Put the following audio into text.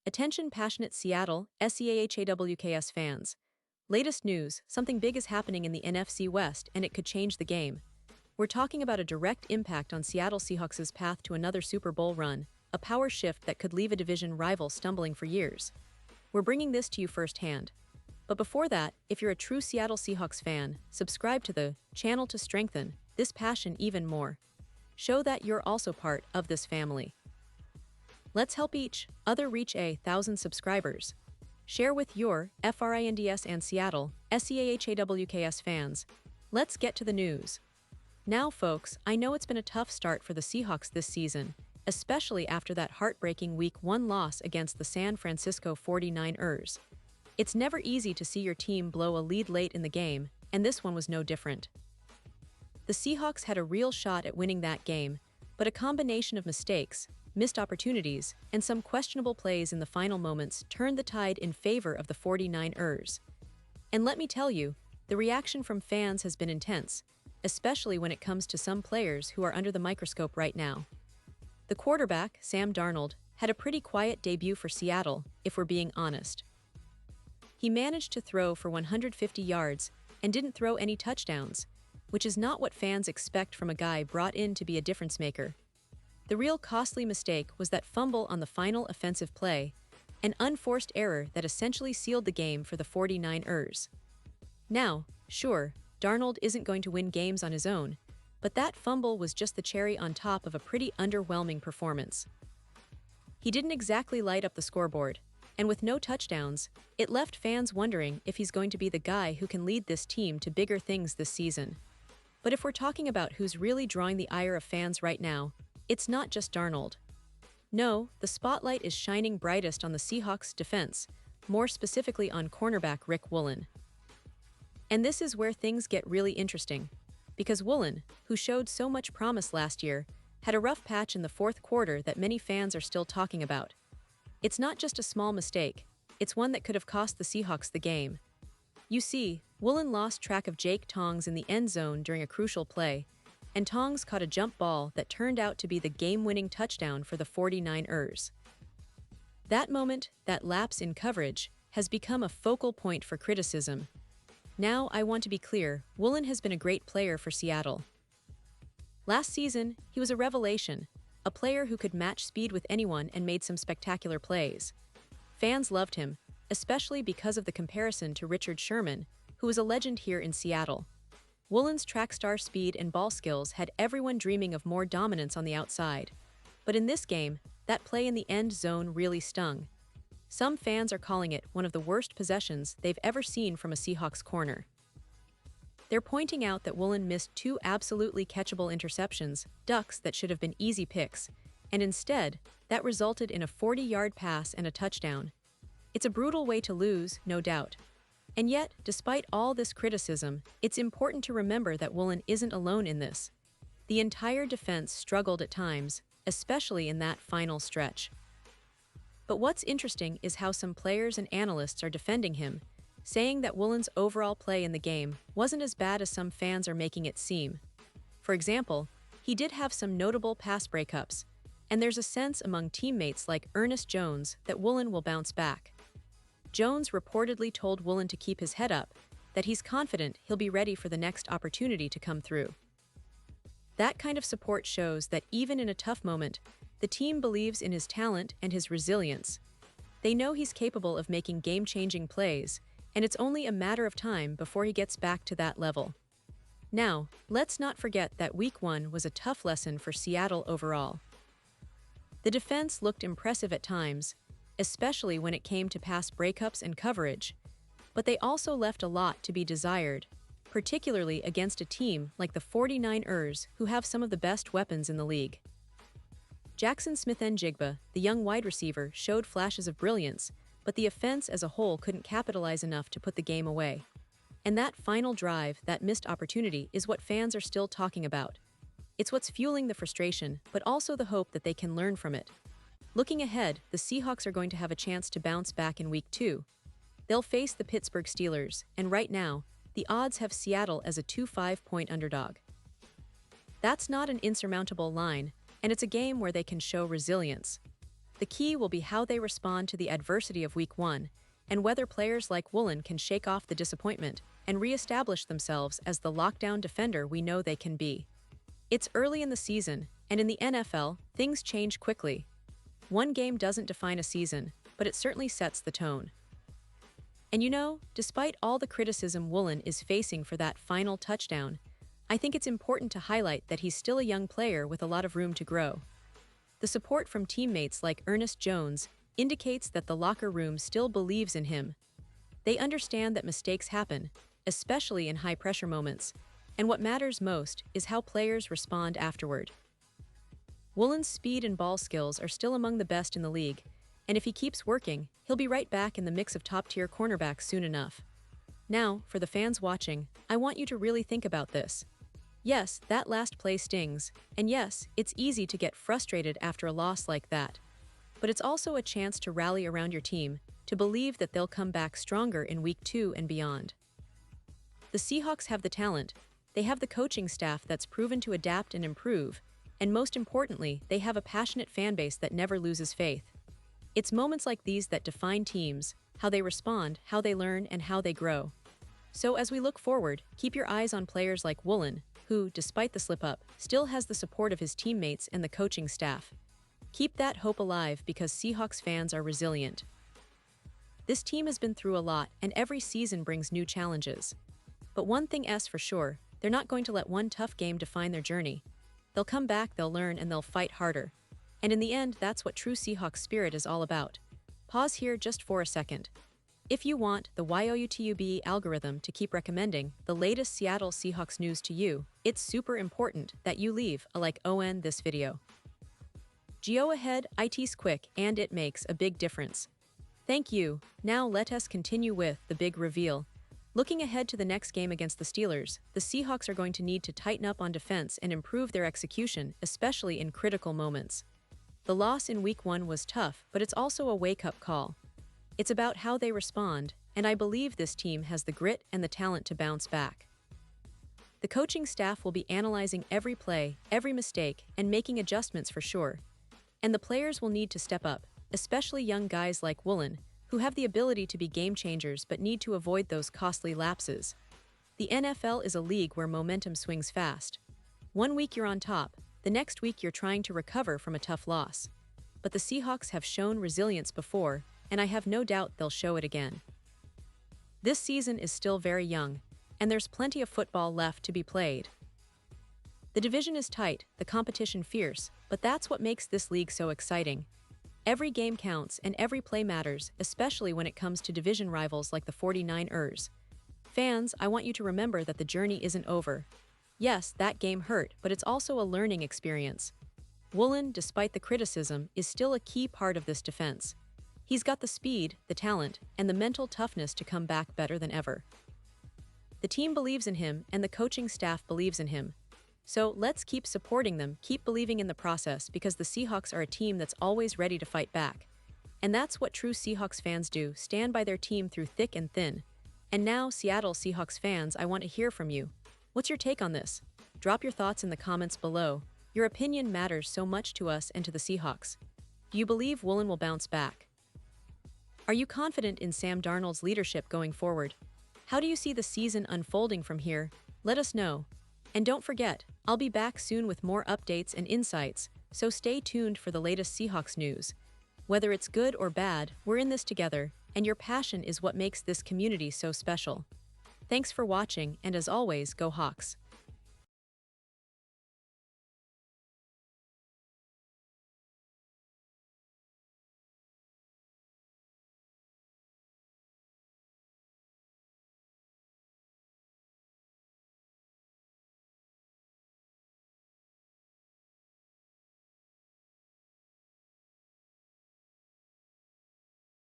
Attention passionate Seattle, SEAHAWKS fans. Latest news, something big is happening in the NFC West and it could change the game. We're talking about a direct impact on Seattle Seahawks' path to another Super Bowl run, a power shift that could leave a division rival stumbling for years. We're bringing this to you firsthand. But before that, if you're a true Seattle Seahawks fan, subscribe to the channel to strengthen this passion even more. Show that you're also part of this family. Let's help each other reach 1,000 subscribers. Share with your FRINDS and Seattle, SEAHAWKS fans. Let's get to the news. Now folks, I know it's been a tough start for the Seahawks this season, especially after that heartbreaking Week 1 loss against the San Francisco 49ers. It's never easy to see your team blow a lead late in the game, and this one was no different. The Seahawks had a real shot at winning that game, but a combination of mistakes, missed opportunities, and some questionable plays in the final moments turned the tide in favor of the 49ers. And let me tell you, the reaction from fans has been intense, especially when it comes to some players who are under the microscope right now. The quarterback, Sam Darnold, had a pretty quiet debut for Seattle, if we're being honest. He managed to throw for 150 yards and didn't throw any touchdowns, which is not what fans expect from a guy brought in to be a difference maker. The real costly mistake was that fumble on the final offensive play, an unforced error that essentially sealed the game for the 49ers. Now, sure, Darnold isn't going to win games on his own, but that fumble was just the cherry on top of a pretty underwhelming performance. He didn't exactly light up the scoreboard, and with no touchdowns, it left fans wondering if he's going to be the guy who can lead this team to bigger things this season. But if we're talking about who's really drawing the ire of fans right now, it's not just Darnold. No, the spotlight is shining brightest on the Seahawks' defense, more specifically on cornerback Rick Woolen. And this is where things get really interesting, because Woolen, who showed so much promise last year, had a rough patch in the fourth quarter that many fans are still talking about. It's not just a small mistake, it's one that could have cost the Seahawks the game. You see, Woolen lost track of Jake Tongs in the end zone during a crucial play, and Tongs caught a jump ball that turned out to be the game-winning touchdown for the 49ers. That moment, that lapse in coverage, has become a focal point for criticism. Now, I want to be clear, Woolen has been a great player for Seattle. Last season, he was a revelation, a player who could match speed with anyone and made some spectacular plays. Fans loved him, especially because of the comparison to Richard Sherman, who was a legend here in Seattle. Woolen's track star speed and ball skills had everyone dreaming of more dominance on the outside. But in this game, that play in the end zone really stung. Some fans are calling it one of the worst possessions they've ever seen from a Seahawks corner. They're pointing out that Woolen missed two absolutely catchable interceptions, ducks that should have been easy picks, and instead, that resulted in a 40-yard pass and a touchdown. It's a brutal way to lose, no doubt. And yet, despite all this criticism, it's important to remember that Woolen isn't alone in this. The entire defense struggled at times, especially in that final stretch. But what's interesting is how some players and analysts are defending him, saying that Woolen's overall play in the game wasn't as bad as some fans are making it seem. For example, he did have some notable pass breakups, and there's a sense among teammates like Ernest Jones that Woolen will bounce back. Jones reportedly told Woolen to keep his head up, that he's confident he'll be ready for the next opportunity to come through. That kind of support shows that even in a tough moment, the team believes in his talent and his resilience. They know he's capable of making game-changing plays, and it's only a matter of time before he gets back to that level. Now, let's not forget that Week 1 was a tough lesson for Seattle overall. The defense looked impressive at times, especially when it came to pass breakups and coverage, but they also left a lot to be desired, particularly against a team like the 49ers who have some of the best weapons in the league. Jaxon Smith-Njigba, the young wide receiver, showed flashes of brilliance, but the offense as a whole couldn't capitalize enough to put the game away. And that final drive, that missed opportunity, is what fans are still talking about. It's what's fueling the frustration, but also the hope that they can learn from it. Looking ahead, the Seahawks are going to have a chance to bounce back in Week 2. They'll face the Pittsburgh Steelers, and right now, the odds have Seattle as a 2-5-point underdog. That's not an insurmountable line, and it's a game where they can show resilience. The key will be how they respond to the adversity of Week 1, and whether players like Woolen can shake off the disappointment and re-establish themselves as the lockdown defender we know they can be. It's early in the season, and in the NFL, things change quickly. One game doesn't define a season, but it certainly sets the tone. And you know, despite all the criticism Woolen is facing for that final touchdown, I think it's important to highlight that he's still a young player with a lot of room to grow. The support from teammates like Ernest Jones indicates that the locker room still believes in him. They understand that mistakes happen, especially in high-pressure moments, and what matters most is how players respond afterward. Woolen's speed and ball skills are still among the best in the league, and if he keeps working, he'll be right back in the mix of top-tier cornerbacks soon enough. Now, for the fans watching, I want you to really think about this. Yes, that last play stings, and yes, it's easy to get frustrated after a loss like that. But it's also a chance to rally around your team, to believe that they'll come back stronger in Week 2 and beyond. The Seahawks have the talent, they have the coaching staff that's proven to adapt and improve, and most importantly, they have a passionate fan base that never loses faith. It's moments like these that define teams, how they respond, how they learn, and how they grow. So as we look forward, keep your eyes on players like Woolen, who, despite the slip-up, still has the support of his teammates and the coaching staff. Keep that hope alive because Seahawks fans are resilient. This team has been through a lot, and every season brings new challenges. But one thing is for sure, they're not going to let one tough game define their journey. They'll come back, they'll learn, and they'll fight harder. And in the end, that's what true Seahawks spirit is all about. Pause here just for a second. If you want the YouTube algorithm to keep recommending the latest Seattle Seahawks news to you, it's super important that you leave a like on this video. Go ahead, it's quick and it makes a big difference. Thank you. Now let us continue with the big reveal. Looking ahead to the next game against the Steelers, the Seahawks are going to need to tighten up on defense and improve their execution, especially in critical moments. The loss in Week 1 was tough, but it's also a wake-up call. It's about how they respond, and I believe this team has the grit and the talent to bounce back. The coaching staff will be analyzing every play, every mistake, and making adjustments for sure. And the players will need to step up, especially young guys like Woolen, who have the ability to be game changers but need to avoid those costly lapses. The NFL is a league where momentum swings fast. One week you're on top, the next week you're trying to recover from a tough loss. But the Seahawks have shown resilience before, and I have no doubt they'll show it again. This season is still very young, and there's plenty of football left to be played. The division is tight, the competition fierce, but that's what makes this league so exciting. Every game counts and every play matters, especially when it comes to division rivals like the 49ers. Fans, I want you to remember that the journey isn't over. Yes, that game hurt, but it's also a learning experience. Woolen, despite the criticism, is still a key part of this defense. He's got the speed, the talent, and the mental toughness to come back better than ever. The team believes in him, and the coaching staff believes in him. So let's keep supporting them, keep believing in the process, because the Seahawks are a team that's always ready to fight back. And that's what true Seahawks fans do, stand by their team through thick and thin. And now, Seattle Seahawks fans, I want to hear from you. What's your take on this? Drop your thoughts in the comments below. Your opinion matters so much to us and to the Seahawks. Do you believe Woolen will bounce back? Are you confident in Sam Darnold's leadership going forward? How do you see the season unfolding from here? Let us know. And don't forget, I'll be back soon with more updates and insights, so stay tuned for the latest Seahawks news. Whether it's good or bad, we're in this together, and your passion is what makes this community so special. Thanks for watching, and as always, go Hawks!